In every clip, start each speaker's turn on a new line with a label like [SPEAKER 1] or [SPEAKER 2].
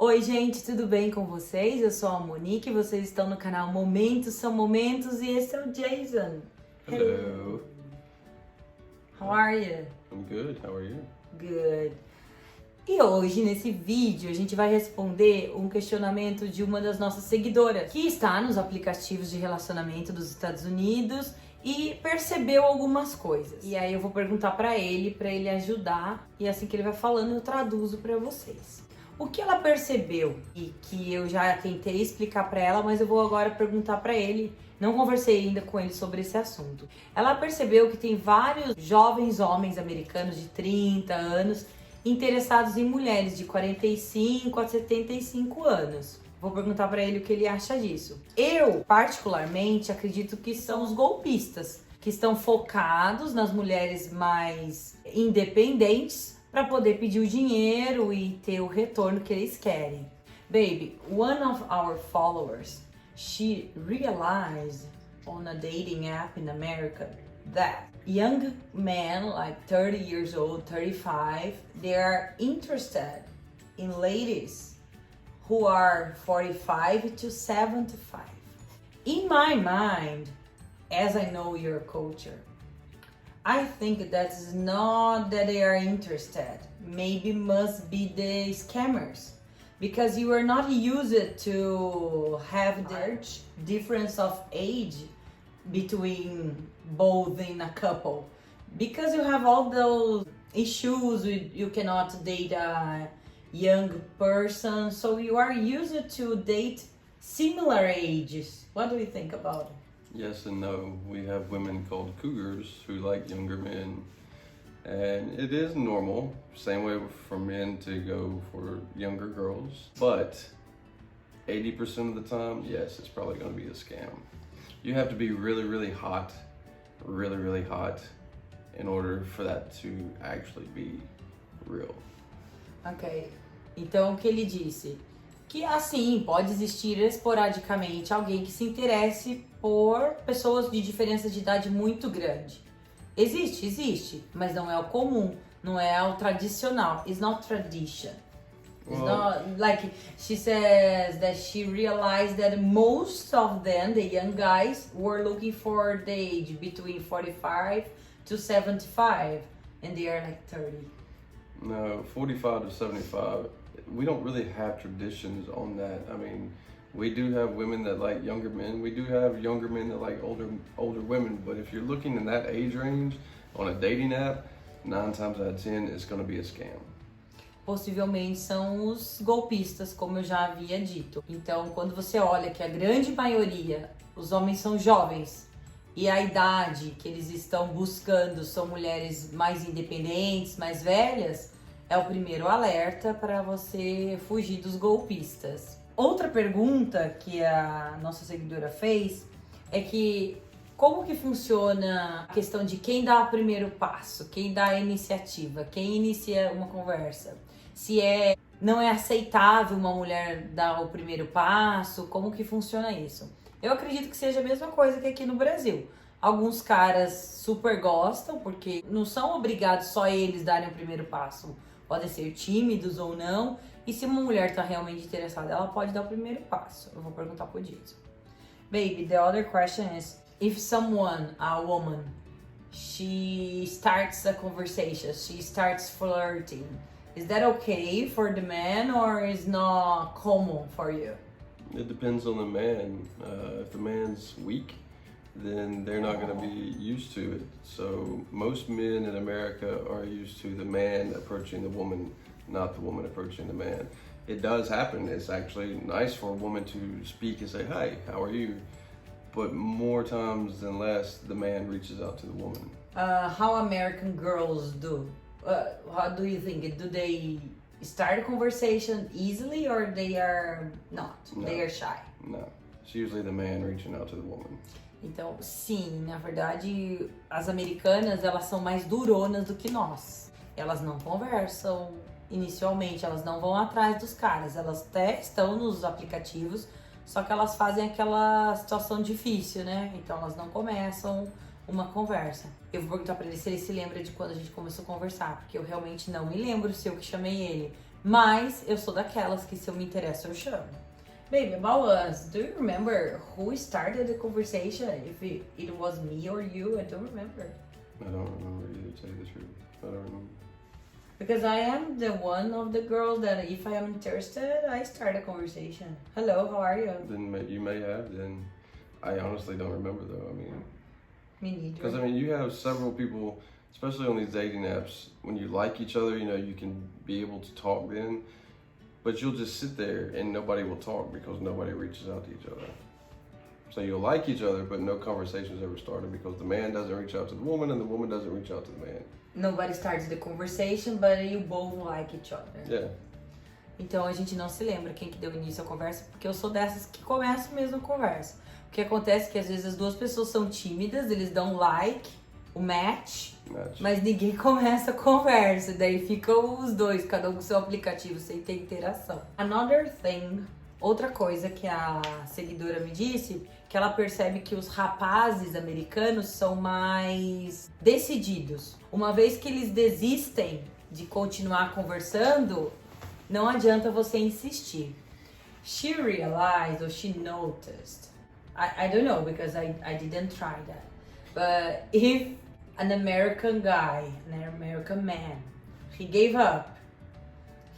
[SPEAKER 1] Oi gente, tudo bem com vocês? Eu sou a Monique, vocês estão no canal Momentos São Momentos e esse é o Jasen.
[SPEAKER 2] Hello.
[SPEAKER 1] How are you?
[SPEAKER 2] I'm good. How are you?
[SPEAKER 1] Good. E hoje, nesse vídeo, a gente vai responder um questionamento de uma das nossas seguidoras, que está nos aplicativos de relacionamento dos Estados Unidos e percebeu algumas coisas. E aí eu vou perguntar pra ele ajudar, e assim que ele vai falando, eu traduzo pra vocês. O que ela percebeu e que eu já tentei explicar pra ela, mas eu vou agora perguntar pra ele. Não conversei ainda com ele sobre esse assunto. Ela percebeu que tem vários jovens homens americanos de 30 anos interessados em mulheres de 45 a 75 anos. Vou perguntar pra ele o que ele acha disso. Eu, particularmente, acredito que são os golpistas, que estão focados nas mulheres mais independentes para poder pedir o dinheiro e ter o retorno que eles querem. Baby, one of our followers, she realized on a dating app in America that young men like 30 years old, 35, they are interested in ladies who are 45 to 75. In my mind, as I know your culture, I think that's not that they are interested. Maybe must be the scammers. Because you are not used to have large difference of age between both in a couple. Because you have all those issues, you cannot date a young person, so you are used to date similar ages. What do you think about it?
[SPEAKER 2] Yes and no. We have women called cougars who like younger men. And it is normal, same way for men to go for younger girls. But 80% of the time, yes, it's probably going to be a scam. You have to be really hot, really hot in order for that to actually be real.
[SPEAKER 1] Ok. Então, o que ele disse? Que assim, pode existir esporadicamente alguém que se interesse por pessoas de diferença de idade muito grande. Existe, mas não é o comum, não é o tradicional. It's not tradition. It's not like she says that she realized that most of them, the young guys, were looking for the age between 45 to 75, and they are like 30.
[SPEAKER 2] No, 45 to 75, we don't really have traditions on that. I mean, we do have women that like younger men. We do have younger men that like older women. But if you're looking in that age range on a dating app, 9 times out of 10, it's going to be a scam.
[SPEAKER 1] Possivelmente são os golpistas, como eu já havia dito. Então, quando você olha que a grande maioria, os homens são jovens, e a idade que eles estão buscando são mulheres mais independentes, mais velhas, é o primeiro alerta para você fugir dos golpistas. Outra pergunta que a nossa seguidora fez é que como que funciona a questão de quem dá o primeiro passo, quem dá a iniciativa, quem inicia uma conversa? Se não é aceitável uma mulher dar o primeiro passo, como que funciona isso? Eu acredito que seja a mesma coisa que aqui no Brasil. Alguns caras super gostam, porque não são obrigados só eles darem o primeiro passo. Podem ser tímidos ou não. E se uma mulher tá realmente interessada, ela pode dar o primeiro passo. Eu vou perguntar pro Jason. Baby, the other question is, if someone, a woman, she starts a conversation, she starts flirting, is that okay for the man or is not common for you?
[SPEAKER 2] It depends on the man. If the man's weak, then they're not going to be used to it. So most men in America are used to the man approaching the woman, not the woman approaching the man. It does happen. It's actually nice for a woman to speak and say, "Hi, how are you?" But more times than less, the man reaches out to the woman.
[SPEAKER 1] How American girls do? How do you think? Do they start a conversation easily or they are not?
[SPEAKER 2] No.
[SPEAKER 1] They are shy?
[SPEAKER 2] No. It's usually the man reaching out to the woman.
[SPEAKER 1] Então, sim, na verdade, as americanas, elas são mais duronas do que nós. Elas não conversam inicialmente, elas não vão atrás dos caras. Elas até estão nos aplicativos, só que elas fazem aquela situação difícil, né? Então, elas não começam uma conversa. Eu vou perguntar pra ele se ele se lembra de quando a gente começou a conversar, porque eu realmente não me lembro se eu que chamei ele. Mas eu sou daquelas que se eu me interesso eu chamo. Baby, about us, do you remember who started the conversation? If it was me or you, I don't remember.
[SPEAKER 2] I don't remember either, to tell you the truth. I don't remember.
[SPEAKER 1] Because I am the one of the girls that if I am interested, I start a conversation. Hello, how are you?
[SPEAKER 2] Then you may have, then I honestly don't remember though, I mean.
[SPEAKER 1] Me neither.
[SPEAKER 2] Because I mean, you have several people, especially on these dating apps, when you like each other, you know, you can be able to talk then, but you'll just sit there and nobody will talk because nobody reaches out to each other. So you'll like each other, but no conversations ever started because the man doesn't reach out to the woman and the woman doesn't reach out to the man.
[SPEAKER 1] Nobody starts the conversation, but you both like each other.
[SPEAKER 2] Yeah.
[SPEAKER 1] Então a gente não se lembra quem que deu início à conversa, porque eu sou dessas que começam mesmo a conversa. O que acontece é que às vezes as duas pessoas são tímidas, eles dão like, o match, mas ninguém começa a conversa. Daí ficam os dois, cada um com seu aplicativo, sem ter interação. Another thing, outra coisa que a seguidora me disse, que ela percebe que os rapazes americanos são mais decididos. Uma vez que eles desistem de continuar conversando, não adianta você insistir. She realized or she noticed, I don't know because I didn't try that, but if an American guy, an American man, he gave up,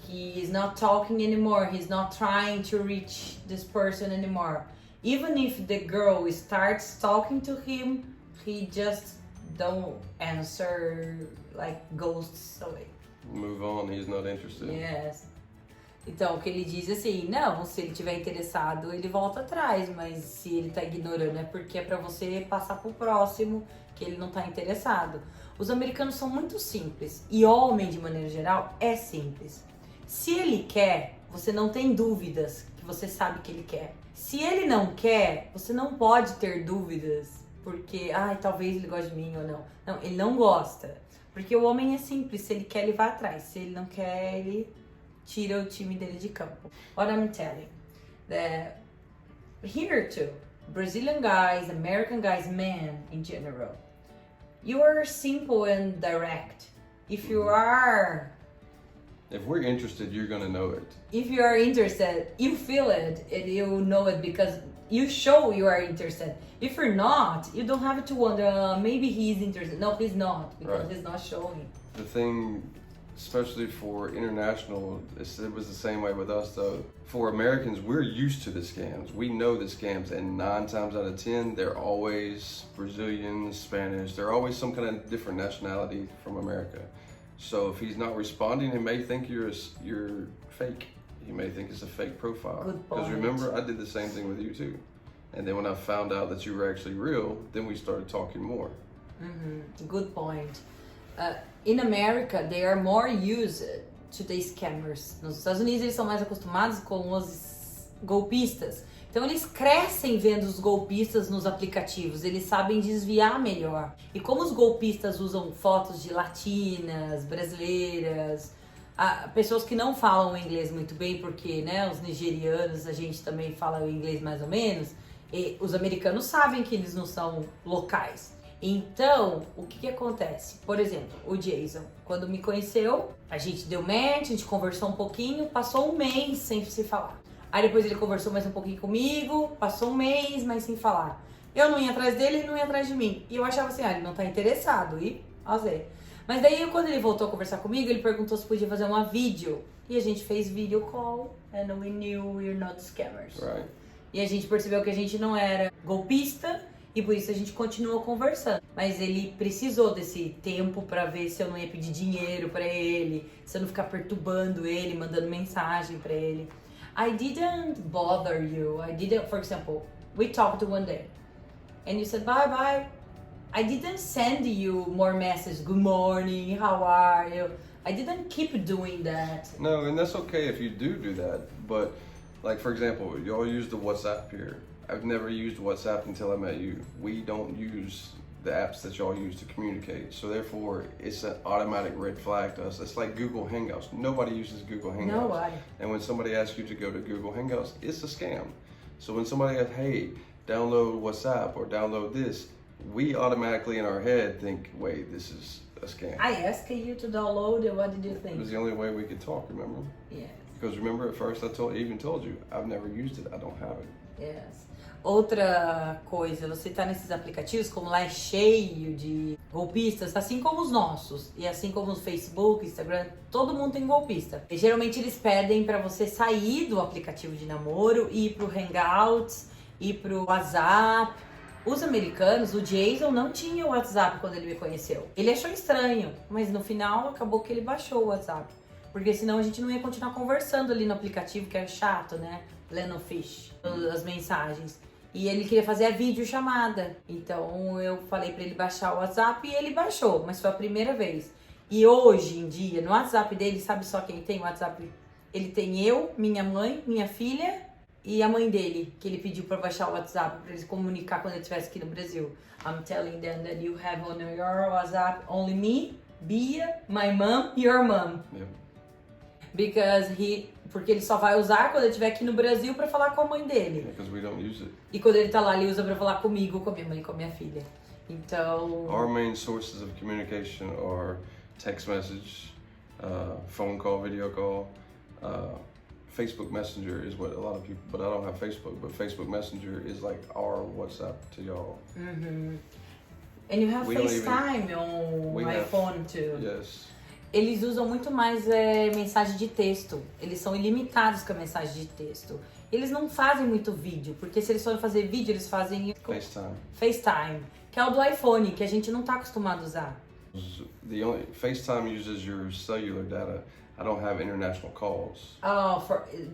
[SPEAKER 1] he is not talking anymore, he's not trying to reach this person anymore, even if the girl starts talking to him, he just don't answer, like ghosts away.
[SPEAKER 2] Move on, he's not interested.
[SPEAKER 1] Yes. Então, o que ele diz assim, não, se ele tiver interessado, ele volta atrás, mas se ele tá ignorando é porque é pra você passar pro próximo, que ele não tá interessado. Os americanos são muito simples, e homem, de maneira geral, é simples. Se ele quer, você não tem dúvidas que você sabe que ele quer. Se ele não quer, você não pode ter dúvidas, porque, talvez ele goste de mim ou não. Não, ele não gosta. Porque o homem é simples, se ele quer, ele vai atrás. Se ele não quer, ele tira o time dele de campo. What I'm telling, that here too, Brazilian guys, American guys, men in general, you are simple and direct. If you are...
[SPEAKER 2] If we're interested, you're gonna know it.
[SPEAKER 1] If you are interested, you feel it and you know it because you show you are interested. If you're not, you don't have to wonder, maybe he's interested. No, he's not, because he's not showing.
[SPEAKER 2] The thing, especially for international, it was the same way with us though. For Americans, we're used to the scams. We know the scams, and 9 times out of 10, they're always Brazilian, Spanish. They're always some kind of different nationality from America. So if he's not responding, he may think you're fake. He may think it's a fake profile.
[SPEAKER 1] Good point.
[SPEAKER 2] Because remember, I did the same thing with you too. And then when I found out that you were actually real, then we started talking more.
[SPEAKER 1] Mm-hmm. Good point. In America, they are more used to the scammers. Nos Estados Unidos, eles são mais acostumados com os golpistas. Então, eles crescem vendo os golpistas nos aplicativos. Eles sabem desviar melhor. E como os golpistas usam fotos de latinas, brasileiras, pessoas que não falam inglês muito bem, porque, né, os nigerianos, a gente também fala o inglês mais ou menos, e os americanos sabem que eles não são locais. Então, o que acontece? Por exemplo, o Jason, quando me conheceu, a gente deu match, a gente conversou um pouquinho, passou um mês sem se falar. Aí depois ele conversou mais um pouquinho comigo, passou um mês, mas sem falar. Eu não ia atrás dele, ele não ia atrás de mim. E eu achava assim, ele não tá interessado, e fazer. Mas daí, quando ele voltou a conversar comigo, ele perguntou se podia fazer uma vídeo. E a gente fez video call, and we knew we're not scammers.
[SPEAKER 2] Right.
[SPEAKER 1] E a gente percebeu que a gente não era golpista, e por isso a gente continuou conversando. Mas ele precisou desse tempo pra ver se eu não ia pedir dinheiro pra ele, se eu não ficar perturbando ele, mandando mensagem pra ele. I didn't bother you. I didn't, for example, we talked one day and you said bye. I didn't send you more messages, good morning, how are you? I didn't keep doing that.
[SPEAKER 2] No, and that's okay if you do that. But like, for example, y'all use the WhatsApp here. I've never used WhatsApp until I met you. We don't use the apps that y'all use to communicate. So therefore, it's an automatic red flag to us. It's like Google Hangouts. Nobody uses Google Hangouts.
[SPEAKER 1] Nobody.
[SPEAKER 2] And when somebody asks you to go to Google Hangouts, it's a scam. So when somebody asks, hey, download WhatsApp or download this, we automatically in our head think, wait, this is a scam.
[SPEAKER 1] I asked you to download it. What did you
[SPEAKER 2] It
[SPEAKER 1] think?
[SPEAKER 2] was the only way we could talk, remember?
[SPEAKER 1] Yes.
[SPEAKER 2] Because remember at first I even told you, I've never used it, I don't have it.
[SPEAKER 1] Yes. Outra coisa, você tá nesses aplicativos, como lá é cheio de golpistas, assim como os nossos, e assim como o Facebook, Instagram, todo mundo tem golpista. E geralmente eles pedem pra você sair do aplicativo de namoro e ir pro Hangouts, ir pro WhatsApp. Os americanos, o Jason não tinha o WhatsApp quando ele me conheceu. Ele achou estranho, mas no final acabou que ele baixou o WhatsApp. Porque senão a gente não ia continuar conversando ali no aplicativo, que é chato, né? Lendo fish, as mensagens. E ele queria fazer a videochamada. Então eu falei pra ele baixar o WhatsApp e ele baixou, mas foi a primeira vez. E hoje em dia, no WhatsApp dele, sabe só quem tem o WhatsApp? Ele tem eu, minha mãe, minha filha e a mãe dele, que ele pediu pra baixar o WhatsApp pra eles comunicar quando ele estivesse aqui no Brasil. I'm telling them that you have on your WhatsApp only me, Bia, my mom, your mom.
[SPEAKER 2] Yeah.
[SPEAKER 1] Porque ele só vai usar quando ele estiver aqui no Brasil pra falar com a mãe dele.
[SPEAKER 2] Because we don't use it.
[SPEAKER 1] E quando ele tá lá, ele usa pra falar comigo, com a minha mãe e com a minha filha. Então...
[SPEAKER 2] Our main sources of communication are text message, phone call, video call, Facebook Messenger is what a lot of people, but I don't have Facebook, but Facebook Messenger is like our WhatsApp to y'all.
[SPEAKER 1] And you have FaceTime on iPhone too.
[SPEAKER 2] Yes.
[SPEAKER 1] Eles usam muito mais mensagem de texto. Eles são ilimitados com a mensagem de texto. Eles não fazem muito vídeo, porque se eles forem fazer vídeo, eles fazem FaceTime, que é o do iPhone, que a gente não tá acostumado a usar.
[SPEAKER 2] FaceTime uses your cellular data. I don't have international calls.
[SPEAKER 1] Oh,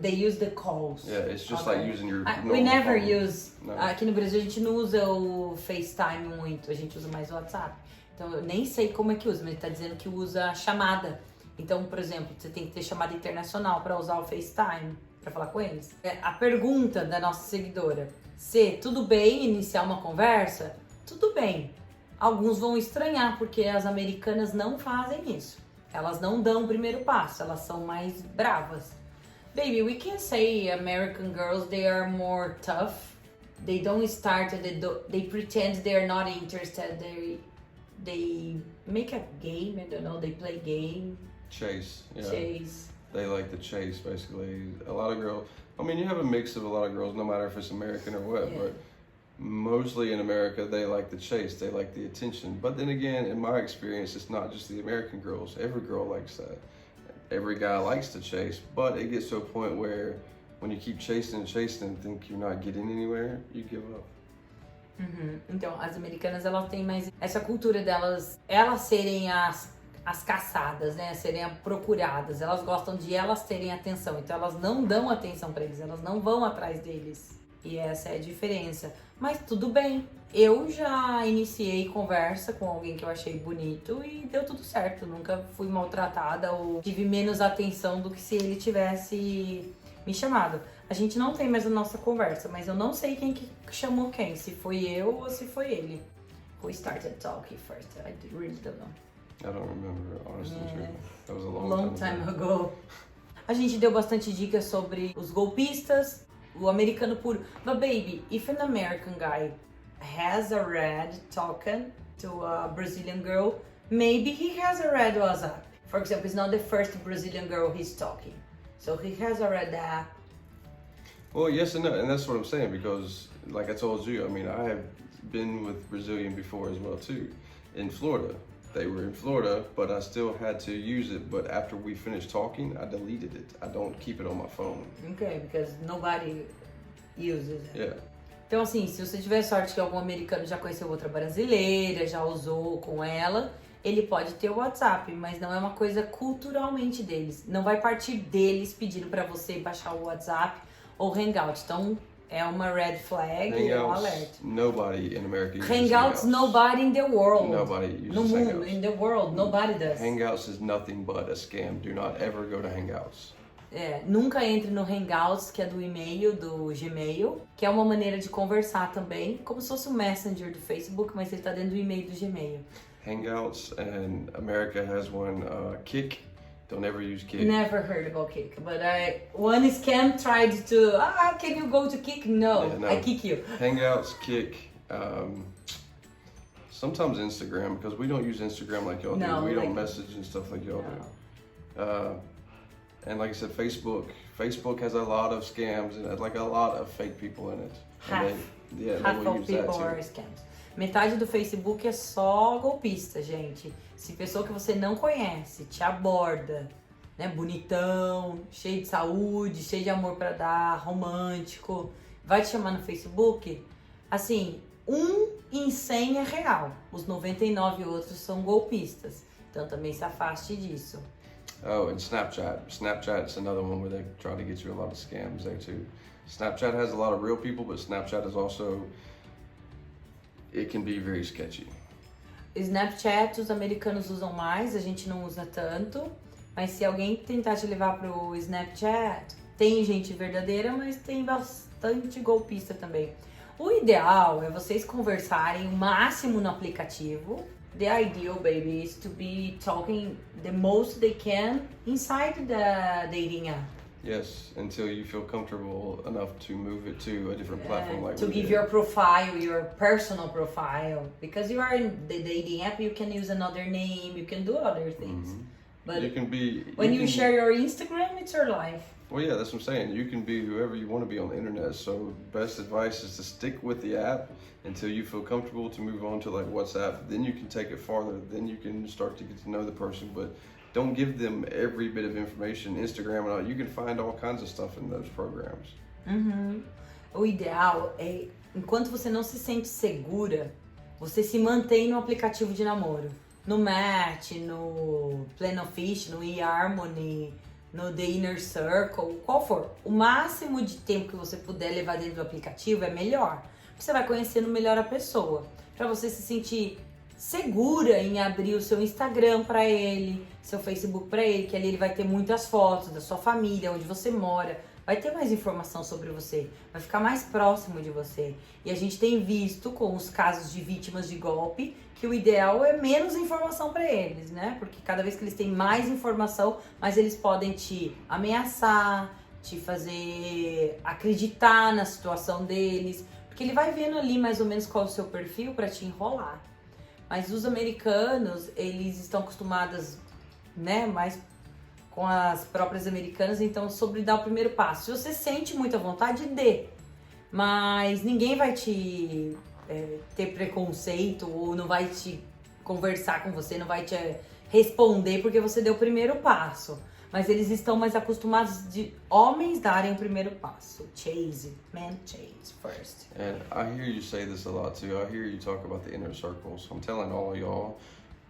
[SPEAKER 1] they use the calls.
[SPEAKER 2] Yeah, it's just like using your normal
[SPEAKER 1] we never
[SPEAKER 2] phone.
[SPEAKER 1] use. No. Aqui no Brasil a gente não usa o FaceTime muito, a gente usa mais o WhatsApp. Então eu nem sei como é que usa, mas ele tá dizendo que usa chamada. Então, por exemplo, você tem que ter chamada internacional para usar o FaceTime, para falar com eles. A pergunta da nossa seguidora: se tudo bem iniciar uma conversa? Tudo bem. Alguns vão estranhar, porque as americanas não fazem isso. Elas não dão o primeiro passo, elas são mais bravas. Baby, we can say American girls, they are more tough. They don't start, they pretend they are not interested. They make a game, I don't know, they play game.
[SPEAKER 2] Chase, yeah.
[SPEAKER 1] Chase.
[SPEAKER 2] They like to chase, basically. A lot of girls, I mean, you have a mix of a lot of girls, no matter if it's American or what, but mostly in America, they like the chase, they like the attention. But then again, in my experience, it's not just the American girls. Every girl likes that. Every guy likes to chase, but it gets to a point where when you keep chasing and chasing and think you're not getting anywhere, you give up.
[SPEAKER 1] Então, as americanas, elas têm mais essa cultura delas, elas serem as caçadas, né? Serem procuradas. Elas gostam de elas terem atenção. Então, elas não dão atenção pra eles, elas não vão atrás deles. E essa é a diferença. Mas tudo bem. Eu já iniciei conversa com alguém que eu achei bonito e deu tudo certo. Nunca fui maltratada ou tive menos atenção do que se ele tivesse me chamado. A gente não tem mais a nossa conversa, mas eu não sei quem que chamou quem. Se foi eu ou se foi ele. Who started talking first? I really don't know.
[SPEAKER 2] I don't remember, honestly. That was a
[SPEAKER 1] long time ago. A gente deu bastante dicas sobre os golpistas, o americano puro. But baby, if an American guy has a red talking to a Brazilian girl, maybe he has a red WhatsApp. For example, it's not the first Brazilian girl he's talking. So he has a red app.
[SPEAKER 2] Well, yes and no, and that's what I'm saying, because like I told you, I mean, I have been with Brazilian before as well too, in Florida. They were in Florida, but I still had to use it. But after we finished talking, I deleted it. I don't keep it on my phone.
[SPEAKER 1] Okay, because nobody uses it.
[SPEAKER 2] Yeah.
[SPEAKER 1] Então, assim, se você tiver sorte que algum americano já conheceu outra brasileira, já usou com ela, ele pode ter o WhatsApp, mas não é uma coisa culturalmente deles. Não vai partir deles pedindo pra você baixar o WhatsApp ou Hangout. Então, é uma red flag, é um alerta.
[SPEAKER 2] Nobody in America uses
[SPEAKER 1] Hangouts, nobody in the world.
[SPEAKER 2] Nobody uses
[SPEAKER 1] no mundo,
[SPEAKER 2] Hangouts.
[SPEAKER 1] In the world, nobody does.
[SPEAKER 2] Hangouts is nothing but a scam. Do not ever go to Hangouts.
[SPEAKER 1] Nunca entre no Hangouts, que é do e-mail, do Gmail, que é uma maneira de conversar também, como se fosse um Messenger do Facebook, mas ele tá dentro do e-mail do Gmail.
[SPEAKER 2] Hangouts, and America has one, Kik. Don't ever use Kik.
[SPEAKER 1] Never heard about Kik, but one scam tried to, can you go to Kik? No,
[SPEAKER 2] Yeah, no.
[SPEAKER 1] I kick you.
[SPEAKER 2] Hangouts, Kik, Sometimes Instagram, because we don't use Instagram like y'all
[SPEAKER 1] No,
[SPEAKER 2] do. We don't
[SPEAKER 1] like-
[SPEAKER 2] message and stuff like y'all
[SPEAKER 1] No.
[SPEAKER 2] do. And like I said, Facebook has a lot of scams and like a lot of fake people in it.
[SPEAKER 1] Half.
[SPEAKER 2] They
[SPEAKER 1] Half
[SPEAKER 2] will
[SPEAKER 1] of
[SPEAKER 2] use that
[SPEAKER 1] people
[SPEAKER 2] too.
[SPEAKER 1] are scams. Metade do Facebook é só golpista, gente. Se pessoa que você não conhece te aborda, né, bonitão, cheio de saúde, cheio de amor pra dar, romântico, vai te chamar no Facebook, assim, 1 em 100 é real. Os 99 outros são golpistas. Então também se afaste disso.
[SPEAKER 2] Oh, and Snapchat. Snapchat's another one where they try to get you a lot of scams there too. Snapchat has a lot of real people, but Snapchat is also, it can be very sketchy.
[SPEAKER 1] Snapchat os americanos usam mais, a gente não usa tanto. Mas se alguém tentar te levar pro Snapchat, tem gente verdadeira, mas tem bastante golpista também. O ideal é vocês conversarem o máximo no aplicativo. The ideal, baby, is to be talking the most they can inside the dating app.
[SPEAKER 2] Yes, until you feel comfortable enough to move it to a different platform like
[SPEAKER 1] To
[SPEAKER 2] we
[SPEAKER 1] give
[SPEAKER 2] did.
[SPEAKER 1] your profile, your personal profile. Because you are in the dating app, you can use another name, you can do other things. But
[SPEAKER 2] You can be...
[SPEAKER 1] when you
[SPEAKER 2] can-
[SPEAKER 1] share your Instagram, it's your life.
[SPEAKER 2] Well, yeah, that's what I'm saying. You can be whoever you want to be on the internet. So best advice is to stick with the app until you feel comfortable to move on to like WhatsApp. Then you can take it farther. Then you can start to get to know the person. But don't give them every bit of information. Instagram and all. You can find all kinds of stuff in those programs.
[SPEAKER 1] O ideal é, enquanto você não se sente segura, você se mantém no aplicativo de namoro. No Match, no Plenty, no eHarmony, no The Inner Circle, qual for. O máximo de tempo que você puder levar dentro do aplicativo é melhor. Porque você vai conhecendo melhor a pessoa. Pra você se sentir segura em abrir o seu Instagram pra ele, seu Facebook pra ele, que ali ele vai ter muitas fotos da sua família, onde você mora. Vai ter mais informação sobre você, vai ficar mais próximo de você. E a gente tem visto com os casos de vítimas de golpe que o ideal é menos informação para eles, né? Porque cada vez que eles têm mais informação, mais eles podem te ameaçar, te fazer acreditar na situação deles, porque ele vai vendo ali mais ou menos qual é o seu perfil para te enrolar. Mas os americanos, eles estão acostumados, né, mais com as próprias americanas, então sobre dar o primeiro passo. Se você sente muita vontade, dê. Mas ninguém vai te ter preconceito ou não vai te conversar com você, não vai te responder porque você deu o primeiro passo. Mas eles estão mais acostumados de homens darem o primeiro passo. Chase, man chase first.
[SPEAKER 2] And I hear you say this a lot too. I hear you talk about the inner circle. So I'm telling all of y'all,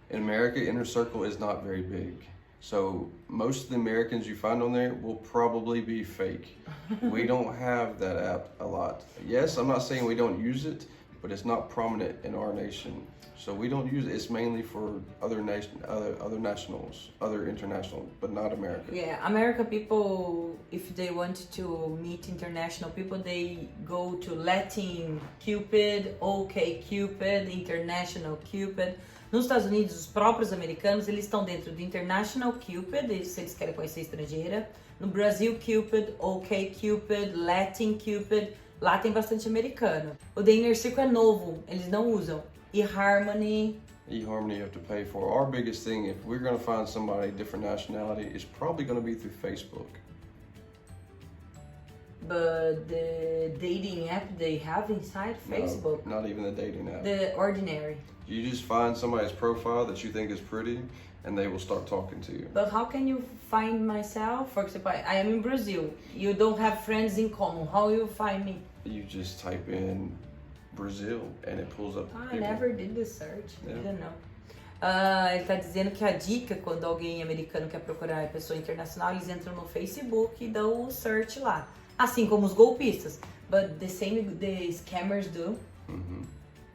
[SPEAKER 2] in America, inner circle is not very big. So most of the Americans you find on there will probably be fake. We don't have that app a lot. Yes, I'm not saying we don't use it, but it's not prominent in our nation. So we don't use it. It's mainly for other nationals, other international, but not America.
[SPEAKER 1] Yeah, American people, if they want to meet international people, they go to Latin Cupid, OK Cupid, International Cupid. Nos Estados Unidos, os próprios americanos, eles estão dentro do International Cupid, se eles querem conhecer estrangeira. No Brasil, Cupid, OK Cupid, Latin Cupid. Lá tem bastante americano. O The Inner Circle é novo, eles não usam. eHarmony.
[SPEAKER 2] eHarmony you have to pay for. Our biggest thing, if we're going to find somebody different nationality, is probably going to be through Facebook.
[SPEAKER 1] But the dating app they have inside Facebook,
[SPEAKER 2] No, not even the dating app.
[SPEAKER 1] the ordinary.
[SPEAKER 2] You just find somebody's profile that you think is pretty, and they will start talking to you.
[SPEAKER 1] But how can you find myself? For example, I am in Brazil. You don't have friends in common. How will you find me?
[SPEAKER 2] You just type in Brazil, and it pulls up
[SPEAKER 1] I
[SPEAKER 2] people.
[SPEAKER 1] never did the search.
[SPEAKER 2] Yeah.
[SPEAKER 1] Didn't know. Ele tá dizendo que a dica, quando alguém americano quer procurar pessoa internacional, eles entram no Facebook e dão o search lá. Assim como os golpistas. But the same the scammers do.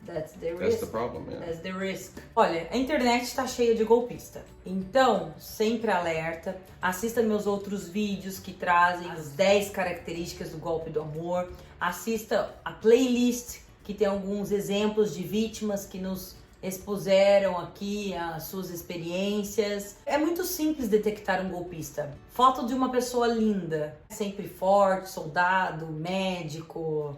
[SPEAKER 1] That's the risk.
[SPEAKER 2] That's the problem, yeah.
[SPEAKER 1] That's the risk. Olha, a internet está cheia de golpista. Então, sempre alerta. Assista meus outros vídeos que trazem as 10 características do golpe do amor. Assista a playlist que tem alguns exemplos de vítimas que nos expuseram aqui as suas experiências. É muito simples detectar um golpista. Foto de uma pessoa linda, sempre forte, soldado, médico,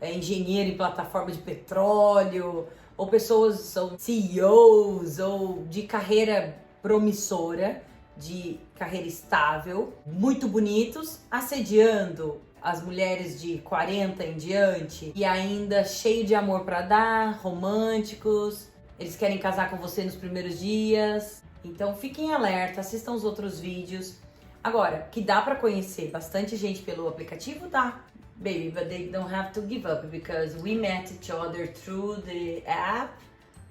[SPEAKER 1] engenheiro em plataforma de petróleo, ou pessoas são CEOs ou de carreira promissora, de carreira estável, muito bonitos, assediando as mulheres de 40 em diante e ainda cheio de amor para dar, românticos, eles querem casar com você nos primeiros dias. Então fiquem alerta, assistam os outros vídeos. Agora, que dá para conhecer bastante gente pelo aplicativo, dá. Baby, but they don't have to give up because we met each other through the app.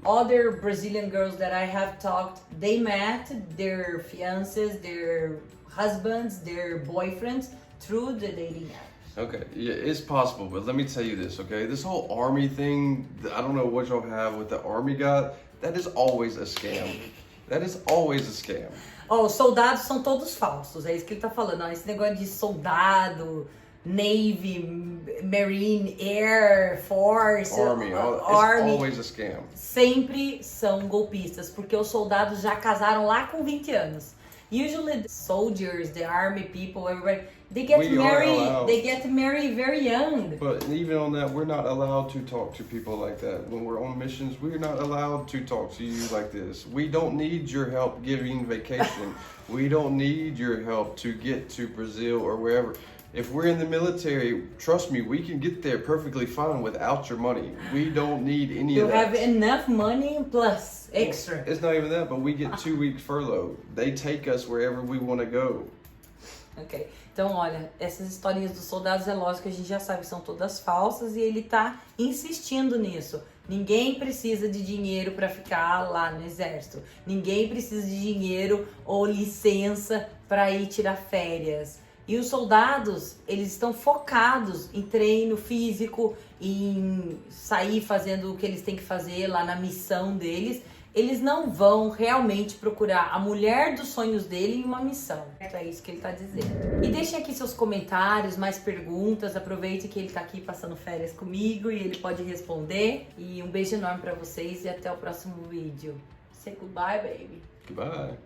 [SPEAKER 1] Other Brazilian girls that I have talked, they met their fiancés, their husbands, their boyfriends through the dating apps.
[SPEAKER 2] Okay, yeah, it's possible, but let me tell you this, okay? This whole army thing, I don't know what y'all have with the army guy, that is always a scam. That is always a scam.
[SPEAKER 1] Ó, os soldados são todos falsos, é isso que ele tá falando. Ó, esse negócio de soldado, Navy, Marine, Air Force,
[SPEAKER 2] Army, it's always a scam.
[SPEAKER 1] Sempre são golpistas, porque os soldados já casaram lá com 20 anos. Usually the soldiers, the army people, everybody, they get married very young.
[SPEAKER 2] But even on that, we're not allowed to talk to people like that. When we're on missions, we're not allowed to talk to you like this. We don't need your help giving vacation. We don't need your help to get to Brazil or wherever. If we're in the military, trust me, we can get there perfectly fine without your money. We don't need any of that.
[SPEAKER 1] You have enough money plus extra.
[SPEAKER 2] It's not even that, but we get 2 weeks furlough. They take us wherever we want to go.
[SPEAKER 1] Ok, então olha, essas historinhas dos soldados é lógico que a gente já sabe que são todas falsas e ele tá insistindo nisso. Ninguém precisa de dinheiro para ficar lá no exército. Ninguém precisa de dinheiro ou licença para ir tirar férias. E os soldados, eles estão focados em treino físico, em sair fazendo o que eles têm que fazer lá na missão deles. Eles não vão realmente procurar a mulher dos sonhos dele em uma missão. É isso que ele está dizendo. E deixem aqui seus comentários, mais perguntas. Aproveite que ele está aqui passando férias comigo e ele pode responder. E um beijo enorme para vocês e até o próximo vídeo. Say goodbye, baby.
[SPEAKER 2] Goodbye.